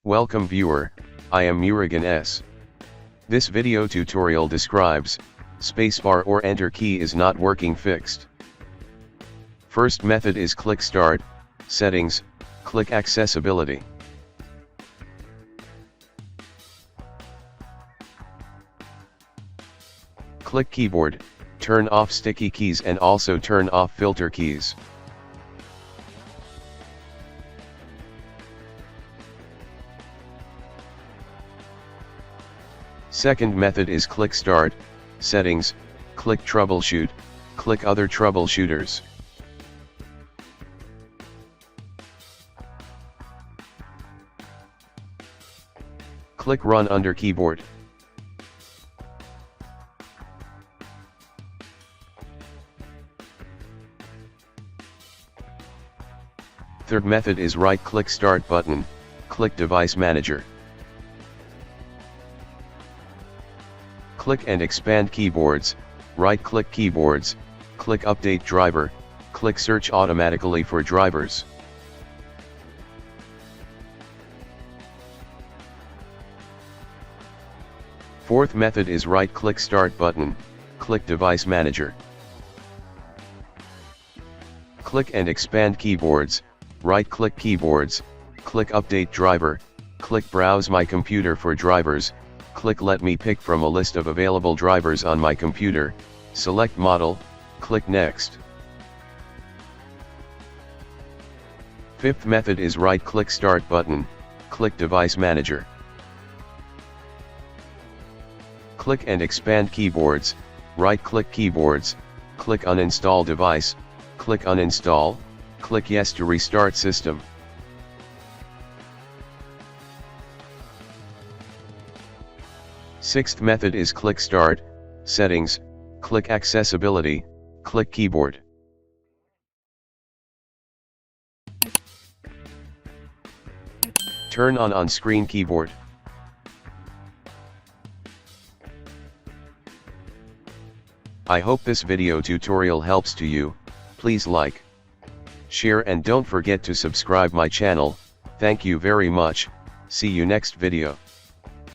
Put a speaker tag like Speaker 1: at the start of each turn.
Speaker 1: Welcome viewer, I am Murugan S. This video tutorial describes, spacebar or enter key is not working fixed. First method is click Start, Settings, click Accessibility. Click Keyboard, turn off sticky keys and also turn off filter keys. Second method is click Start, Settings, click Troubleshoot, click Other Troubleshooters. Click Run under Keyboard. Third method is right-click Start button, click Device Manager. Click and expand keyboards, right-click keyboards, click Update Driver, click Search automatically for drivers. Fourth method is right-click Start button, click Device Manager. Click and expand keyboards, right-click keyboards, click Update Driver, click Browse My Computer for drivers, click Let me pick from a list of available drivers on my computer, select Model, click Next. Fifth method is right-click Start button, click Device Manager. Click and expand keyboards, right-click keyboards, click Uninstall device, click Uninstall, click Yes to restart system. Sixth method is click Start, Settings, click Accessibility, click Keyboard. Turn on on-screen keyboard. I hope this video tutorial helps to you. Please like, share and don't forget to subscribe my channel. Thank you very much. See you next video.